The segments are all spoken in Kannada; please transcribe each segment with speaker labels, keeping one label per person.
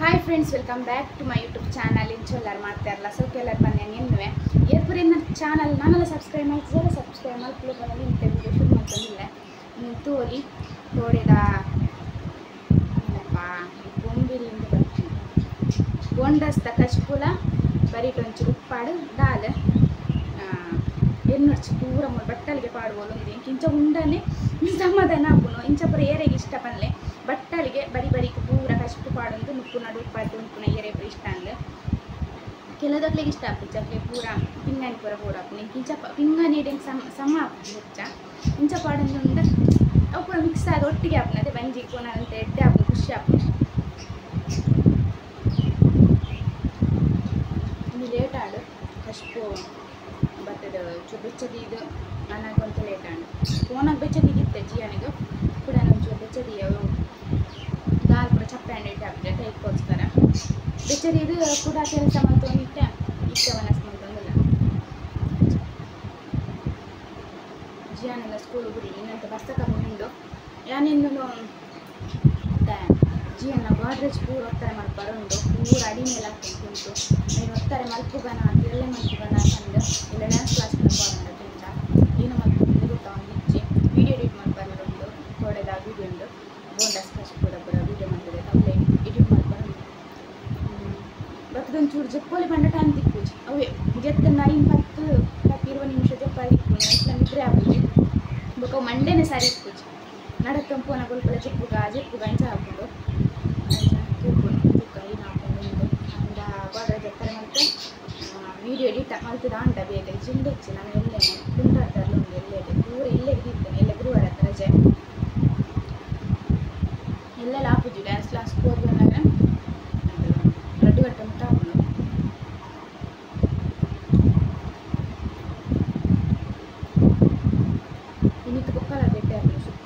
Speaker 1: Hi friends, welcome back to my YouTube channel. ಇಂಚೆಲ್ಲರು ಮಾಡ್ತಾರಲ್ಲ ಸೊ ಕೆಲರು ಬನ್ನಿ ನಿನ್ನುವೆ ಏರ್ಪುರಿನ ಚಾನಲ್ ನಾನೆಲ್ಲ ಸಬ್ಸ್ಕ್ರೈಬ್ ಮಾಡ್ತಿದ್ದೆಲ್ಲ ಸಬ್ಸ್ಕ್ರೈಬ್ ಮಾಡ್ಕೊಳ್ಳಿ ಬಂದಲ್ಲಿ ಇಂಥ ವಿಡಿಯೋ ಶುರು ಮಾಡ್ಕೊಂಡಿಲ್ಲ ನೀವು ತೋಲಿ ತೋಡಿದ ಬೊಂಬಿಲಿಂದ ಬರ್ತೀನಿ ಬೋಂಡಸ್ತ ಕಚ್ಪುಲ ಬರೀಟೊಂಚು ಉಪ್ಪಾಡು ದಾಲ್ ಎನ್ನೊಚ್ಚು ಪೂರ ಬಟ್ಟಲಿಗೆ ಪಾಡುವೋಲು ಇದೆ ಇಂಚ ಉಂಡನೆ ಸಮಾಧಾನ ಆಪುನು ಇಂಚ ಪೂರ ಏರೆಗೆ ಇಷ್ಟ ಪನ್ಲೆ ಬಟ್ಟಲಿಗೆ ಬರಿಕೆ ಪೂರ ಕಷ್ಟ ಪಾಡೊಂದು ನುಪ್ಪು ನಡು ಉಪ್ಪಾಡು ಉಂಪುನ ಏರೆ ಪೂರ ಇಷ್ಟ ಅಂದು ಕೆಲದಕ್ಲಿಗೆ ಇಷ್ಟ ಆಪುಚ್ಚ ಅಕ್ಲೆ ಪೂರ ಪಿಂಗನಿ ಪೂರ ಪೂರ ಆಪುನ ಇಂಚ ಪಿಂಗನಿ ಸಮ ಆಪುಜಿ ಹೆಚ್ಚ ಇಂಚ ಪಾಡೊಂದು ಅವು ಪೂರ ಮಿಕ್ಸ್ ಆದ ಒಟ್ಟಿಗೆ ಆಪುನ ಅದೇ ಬಂಜಿ ಕೋನ ಅಂತ ಎಡ್ಡೆ ಆಪುನ ಖುಷಿ ಆಪುನ ಇನ್ನು ಲೇಟ್ ಆಡು ಕಷ್ಟು ಬರ್ತದ ಬೆಚ್ಚದಿ ಇದು ನನಗೊಂತ ಲೇಟ್ ಆಡು ಫೋನಾಗ ಬೆಚ್ಚದಿಗಿತ್ತೆ ಜಿಯಾನಿಗೆ ಕೂಡ ಒಂಚೂರು ಬೆಚ್ಚದಿ ದಾಲ್ ಕೂಡ ಚಪ್ಪೆ ಹಣ್ಣು ಇಟ್ಟು ಹಾಕಿದೆ ಟೈಕೋಸ್ಕರ ಬೆಚ್ಚದಿ ಇದು ಕೂಡ ಕೆಲಸ ಮಾಡ್ತೊಂದಿಟ್ಟೆ ಇಷ್ಟ ಮನಸ್ಸು ಮಾಡ್ತೊಂದಿಲ್ಲ ಜಿಯಾನೆಲ್ಲ ಸ್ಕೂಲ್ ಬಿಡಿ ಇನ್ನಂತ ಬಸ್ತಕ ಮುಂಡು ಯಾನಿನ್ನು ಜಿಯನ್ನ ಗಾಡ್ರೇಜ್ ಪೂರ ಒತ್ತಾರೆ ಮಲ್ಪರ ಉಂಡು ಪೂರ ಅಡಿಮೇಲೆ ಹಾಕೊಂಡು ಉಂಟು ನೀನು ಒತ್ತಾರೆ ಮಲ್ಪುಗನ ಎಲ್ಲೇ ಮಲ್ಪುಗನ ತಂದು ಇಲ್ಲ ಡ್ಯಾನ್ಸ್ ಕ್ಲಾಸ್ ಮಲ್ಪಂಡ ತುಂಬ ಏನು ಮಲ್ಪುಂಡು ಗೊತ್ತಾ ಒಂದು ಇಚ್ಚಿ ವೀಡಿಯೋ ಎಡಿಟ್ ಮಲ್ಪರ ಉಂಡು ಥೋಡೆದ ವೀಡಿಯೋ ಉಂಡು ಬೋಂಡಸ್ ಕಷ್ಟ ಪೂರ ಪೂರ ವೀಡಿಯೋ ಮಾಡ್ತದೆ ತಪ್ಪಲೆ ಎಡಿಟ್ ಮಲ್ಪರ ಉಂಟು ಬತ್ತದೊಂಚೂರು ಜಪ್ಪೋಲಿ ಬಂಡ ಟೈಮ್ ತಿಕ್ಕೂಜಿ ಅವೇ ಜತ್ತನ್ನ 10-20 ನಿಮಿಷ ಜಪ್ಪ ತಿಕ್ಕು ಎಷ್ಟು ನಿದ್ರೆ ಆಪುಜಿ ಬೊಕ್ಕ ಮಂಡೇನೆ ಸಾರಿ ಇಕ್ಕೂಜಿ ನಡಕ್ಕಂಪೋನ ಕೊಲ್ಪಲ ಜಪ್ಪುಗ ಇಂಚ ಹಾಕೊಂಡು ತೂಕ ಏನು ಹಾಕೊಂಡು ಅಂದ ಗೋಡ್ರೆ ಜಪ್ಪರೆ ಮತ್ತೆ ವೀಡಿಯೋ ಎಡಿಟ್ ಮಲ್ತದ ಅಂಟ ಬೇಗ ಜಿಂಡೆಚ್ಚಿ ನಾನು ಎಲ್ಲೇನೆ ಕುಂಟಾಡ್ತಾರಲ್ಲ ಒಂದು ಎಲ್ಲೆಡೆ ಪೂರ ಇಲ್ಲೆಗೆ ತಿರ್ತೇನೆ ಎಲ್ಲ ಗುರುವಾರ ಹತ್ರ ರಜೆ ಎಲ್ಲೆಲ್ಲ ಹಾಪುಜಿ ಡ್ಯಾನ್ಸ್ ಕ್ಲಾಸ್ ಹೋಗಿ ಬಂದಾಗ ರಡ್ಡು ಗಂಟೆ ಮುಟ್ಟ ಹಾಕೊಂಡು ಇನ್ನಿತ್ತು ಬೊಕ್ಕಲ ಬೆಟ್ಟೆ ಹಾಕಿ ಸುಕ್ಕ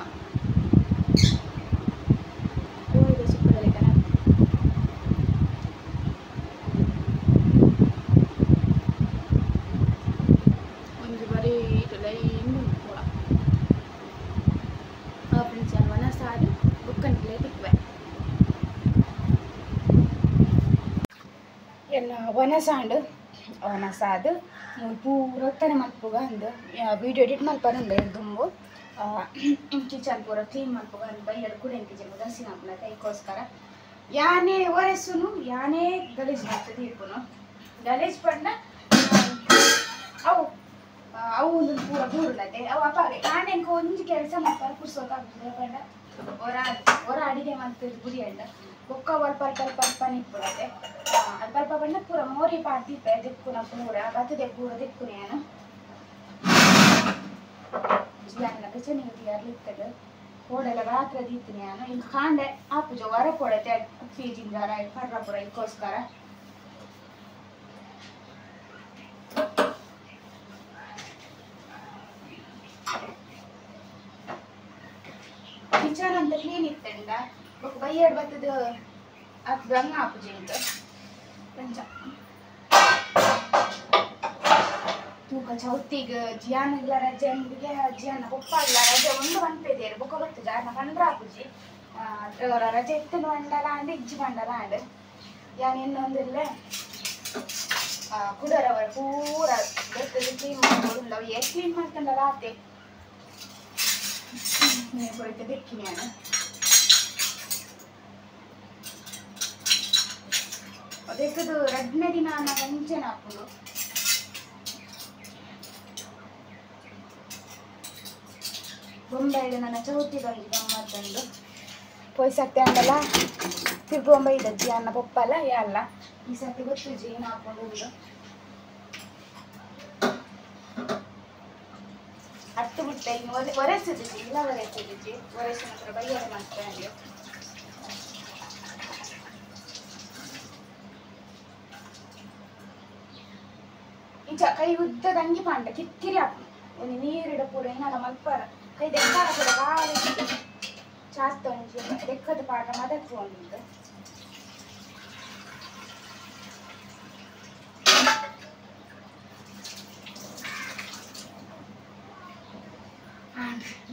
Speaker 1: ವನಸಾಂಡು ವನಸಾದು ಪೂರ ಹೊತ್ತನೆ ಮಲ್ಪುಗ ಅಂದು ವೀಡಿಯೋ ಎಡಿಟ್ ಮಲ್ಪರ ಉಂಡು ತುಂಬು ಕಿಚನ್ ಪೂರ ಕ್ಲೀನ್ ಮಲ್ಪುಗ ಅಂದು ಬೈಯಡು ಕೂಡ ಎಂತಿಜೆನು ದಸಿನ ಹಾಪುನ ಕೈಗೋಸ್ಕರ ಯಾನೇ ಒರೆಸುನು ಯಾನೇ ಗಲೀಜು ಮಾಡ್ತದೆ ಇಪ್ಪುನು ಗಲೀಜು ಪಂಡ ಅವು ಒಂದು ಪೂರ ಬೂರುಲತೆ ಅವು ಅಪ್ಪಾಗೆ ನಾನೇ ಒಂಜಿ ಕೆಲಸ ಮಲ್ಪರ ಕುರ್ಸೋತಾಗ್ತದೆ ಪಂಡ ಹೊರ ಅಡಿಗೆ ಮಾಡ್ತಿದ್ದು ಗುಡಿ ಅಂಡ ಬೊಕ್ಕ ಅಲ್ಪ ನಿಪ್ಪುಡತೆ ಅಲ್ಪ ಬಣ್ಣ ಪೂರ ಮೋರಿ ಪಾಡ್ದಿಪ್ಪೆ ದಿಕ್ಕುನ ಪೂರ ಬತ್ತದೆ ಪೂರ ದಿಕ್ಕುನ ಏನು ಜಿಯಾನ ಬೆಚ್ಚನಿಗೆ ಅರ್ಲಿರ್ತದೆ ಕೋಡೆಲ್ಲ ರಾತ್ರಿ ದೀತೀನಿ ನಾನು ಹಿಂಗೆ ಕಾಂಡೆ ಆಪುಜ ಹೊರ ಕೊಡತೆ ಫೀಜಿಂದಾರ ಕರ್ರ ಪೂರ ಇದಕ್ಕೋಸ್ಕರ ಕಿಚನ್ ಅಂತ ಕ್ಲೀನ್ ಇತ್ತಂಡ ಬೈಯಡ್ ಬತ್ತದ ಅದು ಹಂಗ ಆಪುಜಿ ಅಂತ ಪಂಚ ತೂಕ ಚೌತಿಗೆ ಜಿಯಾನಿಗ್ಲ ರಜೆ ಅಂದಿಗೆ ಜಿಯಾನ ಒಪ್ಪಾಗ್ಲ ರಜೆ ಒಂದು ಬಂಪೇದೇರು ಬೊಕ್ಕ ಬರ್ತದೆ ಅನ್ನ ಕಂಡ್ರ ಆಪುಜಿ ರಜೆ ಎತ್ತನು ಅಂಡಲ ಅಂಡ್ ಇಜ್ಜಿ ಬಂಡಲ ಅಂಡ್ ಯಾನ್ ಇನ್ನೊಂದಿಲ್ಲ ಕುಡರವರು ಪೂರ ಬರ್ತದೆ ಕ್ಲೀನ್ ಮಾಡ್ಕೊಂಡು ಅವು ಎಷ್ಟು ಕ್ಲೀನ್ ಮಾಡ್ಕೊಂಡಲ್ಲ ಆತೆ ನೀವು ಕೊಯ್ತು ಬೆಕ್ಕಿನಿ ನಾನು ಅದಕ್ಕದು ರಡ್ನೇ ದಿನ ನಾನು ಮುಂಚೆನ ಹಾಕೋದು ಬೊಂಬೆ ನನ್ನ ಚೌತಿ ಬಂದು ಗಮ್ಮತ್ತಂದು ಪೊಯ್ಸತ್ತೆ ಅಂದಲ್ಲ ತಿರ್ಗೊಂಬ ಇದ್ದಜ್ಜಿ ಅನ್ನ ಪಪ್ಪಲ್ಲ ಯಲ್ಲ ಈ ಸರ್ತಿ ಗೊತ್ತು ಜಿ ಏನು ಹಾಕೊಂಡು ಉಂಡು ಹತ್ತು ಬಿಟ್ಟೆ ಇನ್ನು ಒರೆಸಿದ್ಜಿ ಇಲ್ಲ ಒರೆಸಿದ್ಜಿ ಒರೆಸಿನ ಹತ್ರ ಬೈಯಡೆ ಮಾಡ್ತಾರೆ ಹಂಗೆ ಇಂಚ ಕೈ ಉದ್ದದ ಅಂಗಿ ಪಾಂಡ ಕಿಕ್ಕಿರಿ ಹಾಕು ಒಂದು ನೀರಿಡ ಪೂರ ಏನಲ್ಲ ಮಲ್ಪರ ಕೈ ದೆಕ್ಕಾರ ಪೂರ ಕಾಲು ಜಾಸ್ತಿ ಒಂಚಿ ದೆಕ್ಕದ ಪಾಠ ಮದಕ್ಕೆ ಒಂದಿದ್ದು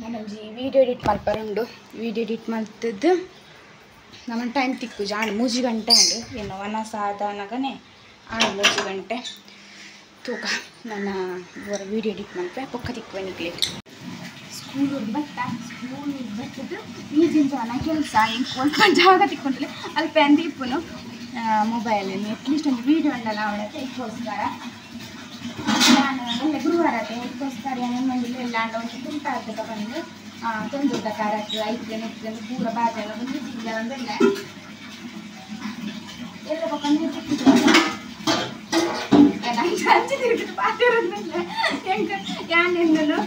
Speaker 1: ನನಗೆ ವಿಡಿಯೋ ಎಡಿಟ್ ಮಲ್ಪರ ಉಂಡು ವಿಡಿಯೋ ಎಡಿಟ್ ಮಲ್ತದ್ದು ನಮ್ಮ ಟೈಮ್ ತಿಕ್ಕು ಜಾಣ 3 ಗಂಟೆ ಅಂಡು ಏನು ವನ ಸಾಧನಗನೆ 3 ಗಂಟೆ ತೂಕ ನನ್ನ ವಿಡಿಯೋ ಎಡಿಟ್ ಮಾಡ್ತೆ ಪೊಕ್ಕ ತಿಕ್ಕು ಬನ್ನಿಕ್ಲಿ ಸ್ಕೂಲ್ ಬರ್ತದ್ದು ಈಜಿನ ಜಾನ ಕೆಲಸ ಹೆಂಗೆ ಕೊಂಡ್ಕೊಂಡು ಜಾಗ ತಿಕ್ಕೊಂಡ್ರೆ ಅಲ್ಲಿ ಪೆನ್ ತಿಪ್ಪನು ಮೊಬೈಲಲ್ಲಿ ಅಟ್ಲೀಸ್ಟ್ ಒಂದು ವೀಡಿಯೋ ಉಂಡಲ್ಲ ಅವಳತ್ತೆ ಇದಕ್ಕೋಸ್ಕರ ನಾನು ಒಳ್ಳೆ ಗುರುವಾರ ಇದಕ್ಕೋಸ್ಕರ ನಮ್ಮಲ್ಲಿ ಎಲ್ಲ ಒಂದು ತುಂಟ ಆಗ್ತದ ಬಂದು ತೊಂದುಡ್ಡ ಖಾರಕ್ಕೆ 5 ಜನ ಪೂರ ಬಾಜೆಲ್ಲ ಬಂದು ಬಂದೆಲ್ಲ ಎಲ್ಲ ಪಕ್ಕಂದು ಹಂಚಿ ತಿರುಗಿಟ್ಟು ಪಾತಿರೋದಿಲ್ಲ ಹೆಂಗೆ ಯಾನೆಂದನು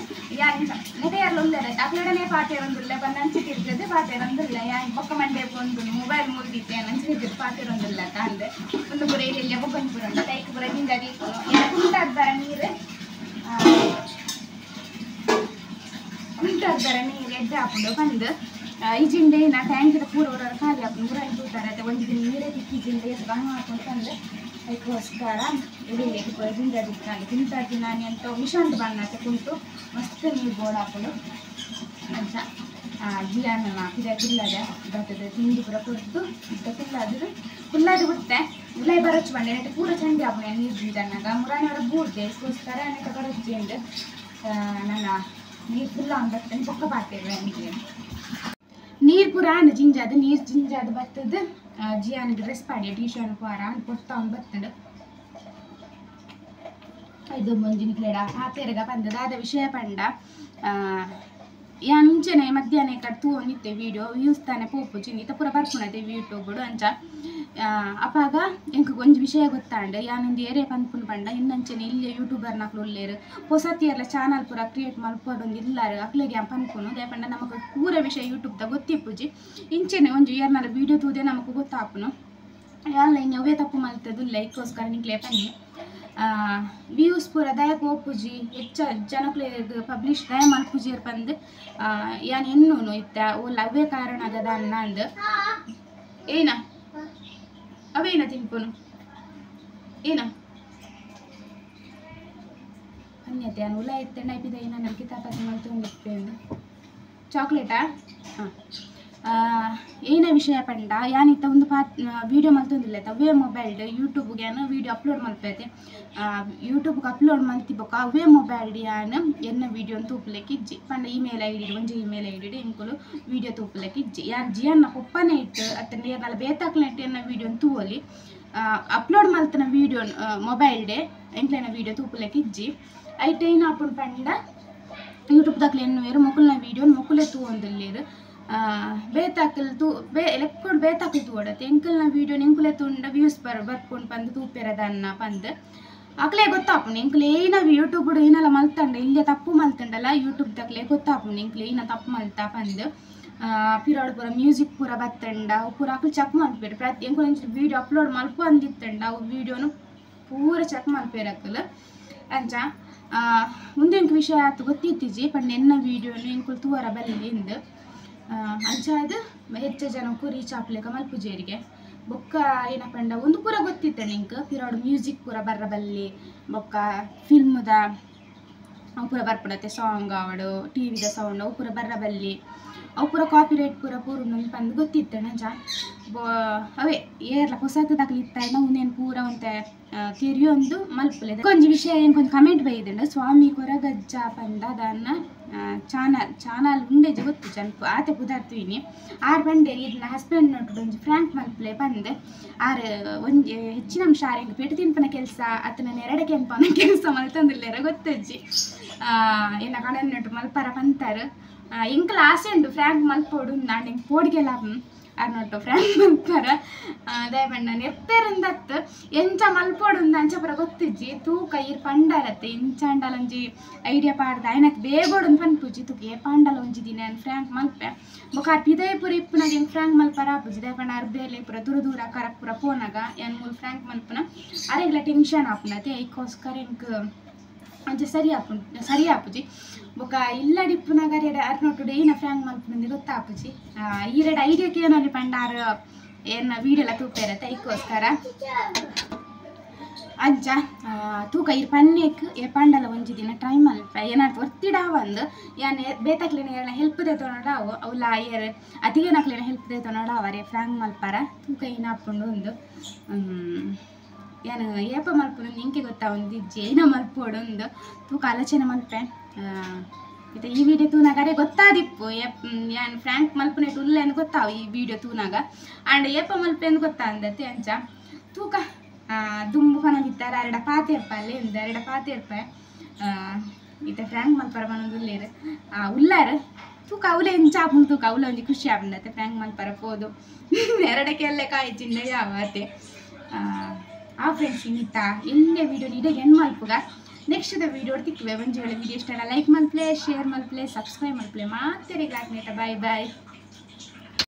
Speaker 1: ಯಾನಿಂದ ನೆಟೆಯಲ್ಲ ಉಳ್ಳರೆ ಅಕ್ಲಡನೆ ಪಾತಿರೋದಿಲ್ಲ ಬಂದು ಹಂಚಿ ತಿರುಗಿದೆ ಪಾತಿರೋದಿಲ್ಲ ಯಾನ್ ಪಕ್ಕ ಮಂಡೆ ಬಂದು ಮೊಬೈಲ್ ಮುಗಿದಿತ್ತೆ ಹಂಚಿ ತಿರುಗಿಟ್ಟು ಪಾತಿರೋದಿಲ್ಲ ತಂದೆ ಒಂದು ಪುರ ಇಲ್ಲಿ ಒಬ್ಬನ ಪುರ ಉಂಟು ತೈಕ್ ಪುರ ನಿಂದಾಗಿ ಕುಂಟಾಗ್ದಾರ ನೀರು ಕುಂಟಾಗ್ದಾರ ನೀರು ಎಡ್ಡೆ ಹಾಕೊಂಡು ಬಂದು ಈಜಿಂಡೆ ನಾ ಟ್ಯಾಂಕಿದ ಪೂರ ಊರವ್ರು ಖಾಲಿ ಹಾಕೊಂಡು ಊರಲ್ಲಿ ಕೂತಾರೆ ಅದು ಒಂದು ದಿನ ನೀರೇ ತಿಕ್ಕಿಜಿಂಡೆ ಎಷ್ಟು ಗಂಗ ಹಾಕೊಂಡು ತಂದು ಅದಕ್ಕೋಸ್ಕರ ಎಡಿಲಿ ಜಿಂಜ ದಿಕ್ಕಾಗಿ ತಿಂತಾಗಿ ನಾನು ಅಂತ ವಿಷಾಂತ ಬಣ್ಣಕ್ಕೆ ಕುಂಟು ಮಸ್ತ್ ನೀರು ಬೋರ್ಡ್ ಹಾಕೊಂಡು ಅಂತ ಜಿಯಾನ ಕಿಲ್ಲದೆ ಬರ್ತದೆ ತಿಂಡಿ ಪೂರ ಕೊಟ್ಟು ಕಿಲ್ಲಾದ್ರು ಕುಲ್ಲಾದು ಬಿಟ್ಟೆ ಉಲಾಯಿ ಬರಚ್ಚು ಬಂಡೆ ನೆಟ್ಟು ಪೂರ ಚಂಡಿ ಹಾಕೋಣ ನೀರು ಜಿಂಜನ್ನಾಗ ಮುರಾಣಿಯವರ ಬೂರ್ದೆ ಅದಕ್ಕೋಸ್ಕರ ನೆಟ್ಟ ಬರಚ್ಚಿ ಅಂದು ನನ್ನ ನೀರು ಫುಲ್ಲ ಒಂದು ಬರ್ತೇನೆ ಪೊಕ್ಕ ಪಾಡ್ತೇವೆ ನನಗೆ ನೀರು ಪೂರ ಜಿಂಜಾದ ನೀರು ಜಿಂಜಾದ ಬರ್ತದೆ ಜಿಯಾನ ಡ್ರೆಸ್ ಪಾಡಿ ಟೀಶರ್ಟ್ ಪಾರ ಕೊಡ್ತಾ ಒಂದು ಬರ್ತದೆ ಇದು ಮುಂಜಿನ ಕ್ರೀಡ ಪಾತೆರಗ ಬಂದದಾದ ವಿಷಯ ಪಂಡ ಯಾನ್ ಮುಂಚೆನೆ ಮಧ್ಯಾಹ್ನ ಕಟ್ಟು ನಿತ್ತೆ ವಿಡಿಯೋ ವ್ಯೂಸ್ ತಾನೆ ಪೋಪು ಚಿನ್ನಿತ ಪೂರ ಬರ್ಕೊಳದೆ ಯೂಟ್ಯೂಬ್ ಅಂಚ ಅಪ್ಪಾಗ ಎಂಕ್ ಒಂಜಿ ವಿಷಯ ಗೊತ್ತಾಂಡೆ ಯಾನೊಂದು ಏರೆ ಪನ್ಪುನ್ ಪಂಡ ಇನ್ನಂಚನೆ ಇಲ್ಲೇ ಯೂಟ್ಯೂಬರ್ ನಕ್ಲು ಉಳ್ಳೇರು ಹೊಸತಿ ಎಲ್ಲ ಚಾನಲ್ ಪೂರ ಕ್ರಿಯೇಟ್ ಮಲ್ಪಡೊಂದು ಇಲ್ಲಾರು ಅಕ್ಲೆಗೆ ಪನ್ಪುನು ದೇ ಪಂಡ ನಮಗೆ ಪೂರ ವಿಷಯ ಯೂಟ್ಯೂಬ್ದ ಗೊತ್ತಿಪ್ಪುಜಿ ಇಂಚೆನೆ ಒಂಜಿ ಏರ್ನಾರ ವಿಡಿಯೋ ತೂದೆ ನಮಗೆ ಗೊತ್ತಾಪುನು ಯಾಲ್ಲ ಇನ್ನು ಅವೇ ತಪ್ಪು ಮಲ್ತದು ಲೈಕ್ಗೋಸ್ಕರ ನಿಕ್ಲೆ ಪನ್ನಿ ವ್ಯೂಸ್ ಪೂರ ದಯ ಪೋಪುಜಿ ಹೆಚ್ಚ ಜನಕ್ಲೆ ಪಬ್ಲಿಷ್ ದಯ ಮಲ್ಪುಜಿಯರ್ ಬಂದು ಯಾನ್ ಎನ್ನೂನು ಇತ್ತ ಒಲ್ಲ ಅವೇ ಕಾರಣ ಆಗದ ಅನ್ನ ಅಂದು ಏನ ಅವೇನ ತಿನ್ಪುನು ಏನ ಅನ್ಯತೆ ನಾನು ಉಲ ಇತ್ತೆ ನೈಪಿದ ಏನ ನನ್ನ ಕಿತಾಪತಿ ಮಲ್ತೊಂದಿತ್ತೆ ಅಂದು ಚಾಕ್ಲೇಟಾ ಹಾಂ ಏನ ವಿಷಯ ಪಂಡ ಯಾನಿತ್ತ ಒಂದು ವೀಡಿಯೋ ಮಲ್ತೊಂದಿಲ್ಲ ಅವೇ ಮೊಬೈಲ್ಡ್ ಯೂಟ್ಯೂಬ್ಗೆ ಯಾನು ವೀಡಿಯೋ ಅಪ್ಲೋಡ್ ಮಲ್ಪೈತೆ ಯೂಟ್ಯೂಬ್ಗೆ ಅಪ್ಲೋಡ್ ಮಲ್ತಿಬೋಕ ಅವೇ ಮೊಬೈಲ್ಡ್ ಯಾನು ಎನ್ನ ವೀಡಿಯೋ ತೂಪಲೆಕ್ಕೆ ಇಜ್ಜಿ ಪಂಡ ಇಮೇಲ್ ಐ ಡಿ ಒಂಜಿ ಇಮೇಲ್ ಐ ಡಿ ಇಂಕುಲು ವೀಡಿಯೋ ತೂಪಲೆಕ್ಕೆ ಇಜ್ಜಿ ಯಾರು ಜಿಯನ್ನ ಕೊಪ್ಪನೆ ಇಟ್ಟು ಅತ್ತ ನೀರ್ನಲ್ಲ ಬೇತಾಕ್ಲೆ ಇಟ್ಟು ಎನ್ನ ವೀಡಿಯೋ ತೂವಲಿ ಅಪ್ಲೋಡ್ ಮಲ್ತನ ವೀಡಿಯೋ ಮೊಬೈಲ್ಡೆ ಎಂಟ್ಲೈನ ವೀಡಿಯೋ ತೂಪಲೆಕ್ಕೆ ಇಜ್ಜಿ ಐಟೇನು ಅಪ್ಪನ ಪಂಡ ಯೂಟ್ಯೂಬ್ದಾಗ್ಲೆ ಎನ್ನು ವೇರು ಮೊಕುಲ್ನ ವೀಡಿಯೋ ಮೊಕುಲೆ ತೂವೊಂದಿಲ್ಲೇರು ಬೇತಾಕಲ್ ತೂ ಲೆಕ್ಕೊಂಡು ಬೇತಾಕಲ್ ತೂಡತ್ತೆ ಎಂಕಲ್ನ ವೀಡಿಯೋ ಎಂಕುಲೆ ತುಂಡ ವ್ಯೂಸ್ ಬರ್ಕೊಂಡು ಬಂದು ತೂಪೆರದ ಅನ್ನ ಬಂದು ಅಕ್ಲೇ ಗೊತ್ತಾಪುನು ಎಂಕುಲೆ ಏನ ಯೂಟ್ಯೂಬ್ ಏನೆಲ್ಲ ಮಲ್ತಂಡ ಇಲ್ಲೇ ತಪ್ಪು ಮಲ್ತಂಡಲ್ಲ ಯೂಟ್ಯೂಬ್ದಾಗ್ಲೆ ಗೊತ್ತಾಪುನು ಎಂಕುಲೆ ಏನ ತಪ್ಪು ಮಲ್ತಾ ಬಂದು ಪಿರಾಡ್ ಪೂರ ಮ್ಯೂಸಿಕ್ ಪೂರ ಬತ್ತಂಡ ಅವು ಪೂರ ಅಕ್ಲು ಚೆಕ್ ಮಲ್ಪೇರು ಪ್ರತಿ ಎಂಕುಲ ವೀಡಿಯೋ ಅಪ್ಲೋಡ್ ಮಲ್ಪ ಅಂದಿತ್ತಂಡ ಅವು ವೀಡಿಯೋನು ಪೂರ ಚೆಕ್ ಮಲ್ಪೇರು ಅಕ್ಕಲು ಅಂಚ ಮುಂದೆ ಎಂಕ್ ವಿಷಯ ಆಯ್ತು ಗೊತ್ತಿತ್ತೀಜಿ ಪಂಡ ಎನ್ನ ವೀಡಿಯೋನು ಎಂಕುಲು ತೂವರ ಬಲ್ಲಿ ಎಂದು ಅಂಚಾದ ಹೆಚ್ಚು ಜನಕ್ಕೂ ರೀಚ್ ಆಪ್ಲೇಕ ಮಲ್ಪುಜೇರಿಗೆ ಬೊಕ್ಕ ಏನಪ್ಪಂಡ ಒಂದು ಪೂರ ಗೊತ್ತಿತ್ತೆ ನಿಂಕ್ ಪಿರಾಡು ಮ್ಯೂಸಿಕ್ ಪೂರ ಬರ್ರ ಬಲ್ಲಿ ಬೊಕ್ಕ ಫಿಲ್ಮ್ದ ಅವು ಪೂರ ಬರ್ಪಡತ್ತೆ ಸಾಂಗ್ ಅವಡು ಟಿವಿದ ಸೌಂಡ್ ಅವು ಪೂರ ಬರ್ರ ಬಲ್ಲಿ ಅವು ಪೂರ ಕಾಪಿರೈಟ್ ಪೂರ ಪೂರ ನಂಗೆ ಬಂದು ಗೊತ್ತಿತ್ತೆ ನಂಜ ಅವೇ ಏರ್ಲ ಹೊಸದಾಗಲಿ ಇತ್ತಾಯ ಉನೇನು ಪೂರ ಒಂತೆ ತೆರಿಯೊಂದು ಮಲ್ಪಲೆ ಕೊಂಚ ವಿಷಯ ಏನು ಕೊಂಚ ಕಮೆಂಟ್ ಬೈದಂಡ ಸ್ವಾಮಿ ಕೊರಗಜ್ಜ ಪಂಡ ಅದನ್ನ ಚಾನಲ್ ಉಂಡೆಜಿ ಗೊತ್ತು ಜನ್ಪು ಆತೆ ಪುದಾರ್ತೀನಿ ಆರು ಬಂಡೆ ಇದನ್ನ ಹಸ್ಬೆಂಡ್ ನೋಡ್ಬಿಟ್ಟು ಒಂಜಿ ಫ್ರ್ಯಾಂಕ್ ಮಲ್ಪಲೆ ಬಂದೆ ಆರು ಒಂಜಿ ಹೆಚ್ಚಿನ ಅಂಶ ಆರು ಪೆಟ್ಟು ತಿನ್ಪನ ಕೆಲಸ ಅತನ ಎರಡಕ್ಕೆ ಅನ್ಪನ ಕೆಲಸ ಮಲ್ತಂದಿಲ್ಲೇರ ಗೊತ್ತಜ್ಜಿ ಏನ ಕಣನ್ ನೋಟು ಮಲ್ಪರ ಬಂತಾರು ಎಂಕಲ್ ಆಸೆ ಉಂಟು ಫ್ರ್ಯಾಂಕ್ ಮಲ್ಪೋಡು ನಾನು ಹೆಂಗೆ ಪೋಡಿಗೆಲ್ಲ ಅರ್ನೊಟ್ಟು ಫ್ರ್ಯಾಂಕ್ ಮಲ್ಪರ ದಯಪಂಡ ನೆಪ್ಪೇರಂದತ್ತು ಎಂಚ ಮಲ್ಪೋಡು ಅಂಚ ಪುರ ಗೊತ್ತಿಜ್ಜಿ ತೂಕ ಇರ್ ಪಂಡರತ್ತೆ ಇಂಚಾಂಡಲ ಒಂಜಿ ಐಡಿಯಾ ಪಾಡ್ದ ಆಯ್ನಕ್ಕೆ ಬೇಗೋಡು ಪನ್ಪುಜಿ ತೂಕ ಏ ಪಾಂಡಲ ಒಂಜಿ ದಿನ ಫ್ರ್ಯಾಂಕ್ ಮಲ್ಪೆ ಬೊಕ ಪಿದಯ ಪುರ ಇಪ್ಪುನಾಗ ಹೆಂಗೆ ಫ್ರ್ಯಾಂಕ್ ಮಲ್ಪರ ಆಪುಜಿ ದಯಪಂಡ ಅರ್ಬೇಲೆ ಪುರ ದೂರ ದೂರ ಕರಕ್ ಪುರ ಪೋನಾಗ ಏನು ಮೂರು ಫ್ರ್ಯಾಂಕ್ ಮಲ್ಪನ ಅರೆಗ್ಲ ಟೆನ್ಷನ್ ಆಪುನತೆ ಐಕೋಸ್ಕರ ಹೆಂಗೆ ಅಂಚೆ ಸರಿ ಆಪುಜಿ ಬೊಕ ಇಲ್ಲಡಿಪ್ಪುನಾಗ ಅರ್ನೊಟ್ಟು ಏನ ಫ್ರ್ಯಾಂಕ್ ಮಲ್ಪುನಂದು ಗೊತ್ತಾಪುಜಿ ಈ ಎರಡು ಐಡಿಯಾಕ್ಕೆ ಏನಲ್ಲಿ ಪಂಡಾರು ಏನು ವೀಡಿಯೋ ಎಲ್ಲ ತೂಪೇರತ್ತೆ ಐಕೋಸ್ಕರ ಅಜ್ಜ ತೂಕ ಇರು ಪನ್ನೆಕ್ ಎ ಪಂಡಲ ಒಂಜಿ ದಿನ ಟ್ರೈ ಮಲ್ಪ ಏನಾದ್ರು ಒತ್ತಿಡಾವ ಅಂದು ಯಾನ್ ಬೇತಕ್ಲೇನ ಏನ ಹೆಲ್ಪ್ ದೇ ತೊನಡಾವು ಅವು ಲಾಯರ್ ಅತಿಗೆ ನಕ್ಲೇನ ಹೆಲ್ಪ್ ದೇ ತೊನಡಾವರೆ ಫ್ರಾಂಕ್ ಮಲ್ಪಾರ ತೂಕ ಏನಾಪುಂಡು ಒಂದು ಯಾನು ಏಪ ಮಲ್ಪುನು ನಿಂಗೆ ಗೊತ್ತಾ ಒಂದು ಜೈನ ಮಲ್ಪೋಡು ಒಂದು ತೂಕ ಆಲೋಚನೆ ಮಲ್ಪೆ ಮತ್ತೆ ಈ ವಿಡಿಯೋ ತೂನಾಗರೆ ಗೊತ್ತಾದಿಪ್ಪು ಯಾನ್ ಫ್ರಾಂಕ್ ಮಲ್ಪನೆ ಉಲ್ಲೆ ಅಂತ ಗೊತ್ತಾವು ಈ ವಿಡಿಯೋ ತೂನಾಗ ಆಂಡ್ ಏಪ ಮಲ್ಪೆ ಅಂತ ಗೊತ್ತಾ ಅಂದತ್ತೆ ಅಂಚ ತೂಕ ದುಂಬು ಪನದಿತ್ತಾರೆ ಎರಡ ಪಾತೆ ಇರ್ಪಲ್ಲೆ ಒಂದು ಎರಡ ಪಾತೆ ಇರ್ಪ ಇತ್ತೆ ಫ್ರಾಂಕ್ ಮಲ್ಪರ ಮನೊಂದು ಉಲ್ಲೇರು ಉಲ್ಲಾರು ತೂಕ ಅವಲೆ ಎಂಚಾಪುಂಡು ತೂಕ ಅವಲೆ ಒಂಜಿ ಖುಷಿ ಆಪುಂಡತ್ತೆ ಫ್ರಾಂಕ್ ಮಲ್ಪರ ಪೋದು ಎರಡಕ್ಕೆಲ್ಲ ಕಾಯಿಚಿಂದ ಯಾವತ್ತೆ ಫ್ರೆಂಡ್ಸ್ ಇನ್ನಿತ್ತ ಎಲ್ಲೇ ವಿಡಿಯೋ ಇಡಗೆ ಹೆಣ್ಣು ಮಲ್ಪುಗ ನೆಕ್ಸ್ಟ್ ವಿಡಿಯೋ ತಿಕ್ಕುವೆ ಒಂಜಿ ವೇಳೆ ವಿಡಿಯೋ ಇಷ್ಟ ಲೈಕ್ ಮಲ್ಪ್ಲೆ ಶೇರ್ ಮಲ್ಪ್ಲೆ ಸಬ್ಸ್ಕ್ರೈಬ್ ಮಲ್ಪ್ಲೆ ಮಾತೆರೆಗ್ಲಾಗ್ನೇಟ ಬಾಯ್ ಬಾಯ್